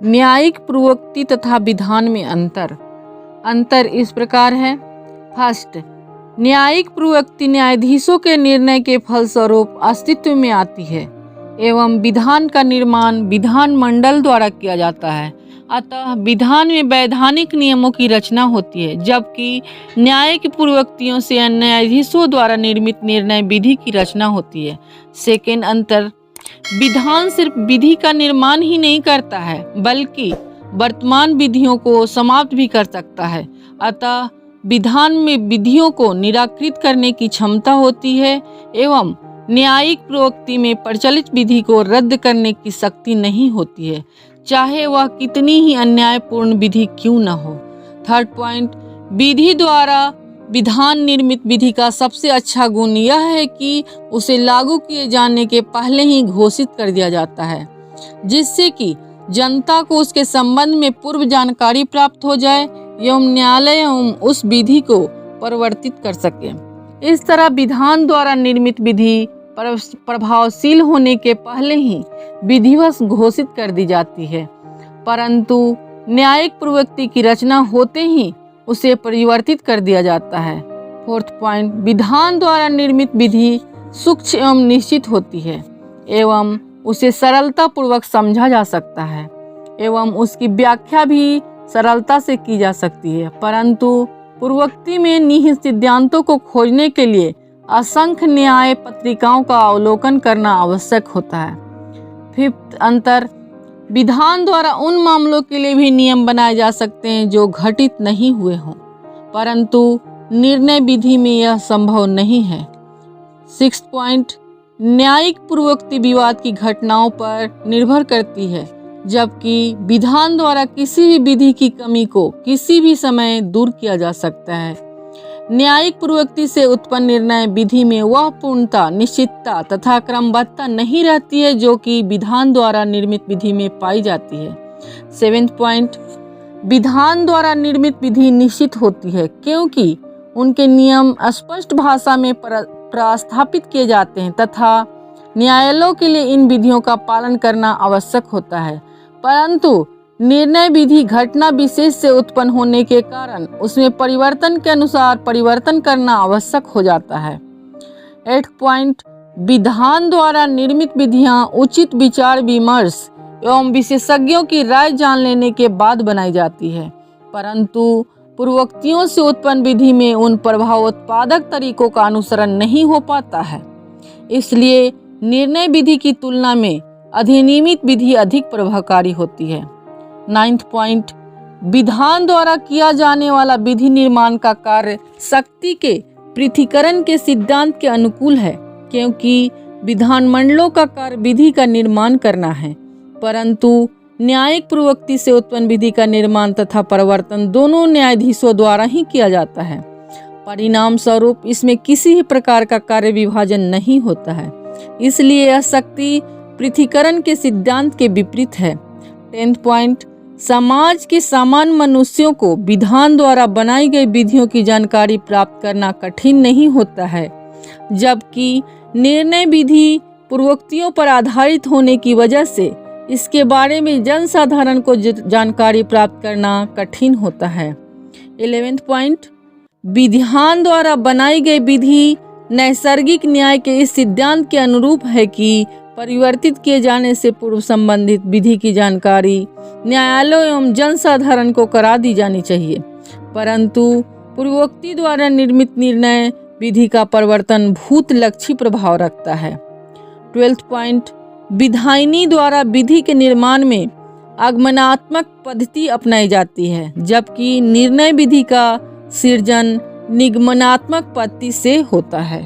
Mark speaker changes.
Speaker 1: न्यायिक पूर्वोक्ति तथा विधान में अंतर इस प्रकार है। फर्स्ट, न्यायिक पूर्वोक्ति न्यायाधीशों के निर्णय के फलस्वरूप अस्तित्व में आती है एवं विधान का निर्माण विधान मंडल द्वारा किया जाता है। अतः विधान में वैधानिक नियमों की रचना होती है, जबकि न्यायिक पूर्वोक्तियों से न्यायाधीशों द्वारा निर्मित निर्णय विधि की रचना होती है। सेकेंड अंतर, विधान सिर्फ विधि का निर्माण ही नहीं करता है बल्कि वर्तमान विधियों को समाप्त भी कर सकता है। अतः विधान में विधियों को निराकृत करने की क्षमता होती है एवं न्यायिक पूर्वोक्ति में प्रचलित विधि को रद्द करने की शक्ति नहीं होती है, चाहे वह कितनी ही अन्यायपूर्ण विधि क्यों न हो। थर्ड पॉइंट, विधि द्वारा विधान निर्मित विधि का सबसे अच्छा गुण यह है कि उसे लागू किए जाने के पहले ही घोषित कर दिया जाता है, जिससे कि जनता को उसके संबंध में पूर्व जानकारी प्राप्त हो जाए एवं न्यायालय उस विधि को परिवर्तित कर सके। इस तरह विधान द्वारा निर्मित विधि प्रभावशील होने के पहले ही विधिवत घोषित कर दी जाती है, परंतु न्यायिक पूर्वोक्ति की रचना होते ही उसे परिवर्तित कर दिया जाता है। फोर्थ पॉइंट, विधान द्वारा निर्मित विधि सूक्ष्म एवं निश्चित होती है एवं उसे सरलता पूर्वक समझा जा सकता है एवं उसकी व्याख्या भी सरलता से की जा सकती है, परंतु पूर्वोक्ति में निहित सिद्धांतों को खोजने के लिए असंख्य न्याय पत्रिकाओं का अवलोकन करना आवश्यक होता है। फिफ्थ अंतर, विधान द्वारा उन मामलों के लिए भी नियम बनाए जा सकते हैं जो घटित नहीं हुए हों, परंतु निर्णय विधि में यह संभव नहीं है। सिक्स्थ पॉइंट, न्यायिक पूर्वोक्ति विवाद की घटनाओं पर निर्भर करती है, जबकि विधान द्वारा किसी भी विधि की कमी को किसी भी समय दूर किया जा सकता है। न्यायिक पूर्वोक्ति से उत्पन्न निर्णय विधि में वह पूर्णता, निश्चितता तथा क्रमबद्धता नहीं रहती है जो कि विधान द्वारा निर्मित विधि में पाई जाती है। सेवेंथ पॉइंट, विधान द्वारा निर्मित विधि निश्चित होती है क्योंकि उनके नियम स्पष्ट भाषा में प्रस्थापित किए जाते हैं तथा न्यायालयों के लिए इन विधियों का पालन करना आवश्यक होता है, परंतु निर्णय विधि घटना विशेष से उत्पन्न होने के कारण उसमें परिवर्तन के अनुसार परिवर्तन करना आवश्यक हो जाता है। 8th पॉइंट, विधान द्वारा निर्मित विधियां उचित विचार विमर्श एवं विशेषज्ञों की राय जान लेने के बाद बनाई जाती है, परंतु पूर्वोक्तियों से उत्पन्न विधि में उन प्रभावोत्पादक तरीकों का अनुसरण नहीं हो पाता है। इसलिए निर्णय विधि की तुलना में अधिनियमित विधि अधिक प्रभावकारी होती है। 9th पॉइंट, विधान द्वारा किया जाने वाला विधि निर्माण का कार्य शक्ति के पृथक्करण के सिद्धांत के अनुकूल है, क्योंकि विधान मंडलों का कार्य विधि का निर्माण करना है, परंतु न्यायिक पूर्वोक्ति से उत्पन्न विधि का निर्माण तथा परिवर्तन दोनों न्यायाधीशों द्वारा ही किया जाता है। परिणाम स्वरूप इसमें किसी भी प्रकार का कार्य विभाजन नहीं होता है, इसलिए यह शक्ति पृथक्करण के सिद्धांत के विपरीत है। 10th पॉइंट, समाज के सामान्य मनुष्यों को विधान द्वारा बनाई गई विधियों की जानकारी प्राप्त करना कठिन नहीं होता है, जबकि निर्णय विधि पूर्वोक्तियों पर आधारित होने की वजह से इसके बारे में जनसाधारण को जानकारी प्राप्त करना कठिन होता है। 11th पॉइंट, विधान द्वारा बनाई गई विधि नैसर्गिक न्याय के इस सिद्धांत के अनुरूप है कि परिवर्तित किए जाने से पूर्व संबंधित विधि की जानकारी न्यायालयों एवं जनसाधारण को करा दी जानी चाहिए, परंतु पूर्वोक्ति द्वारा निर्मित निर्णय विधि का परिवर्तन भूतलक्षी प्रभाव रखता है। 12th पॉइंट, विधायिनी द्वारा विधि के निर्माण में आगमनात्मक पद्धति अपनाई जाती है, जबकि निर्णय विधि का सृजन निगमनात्मक पद्धति से होता है।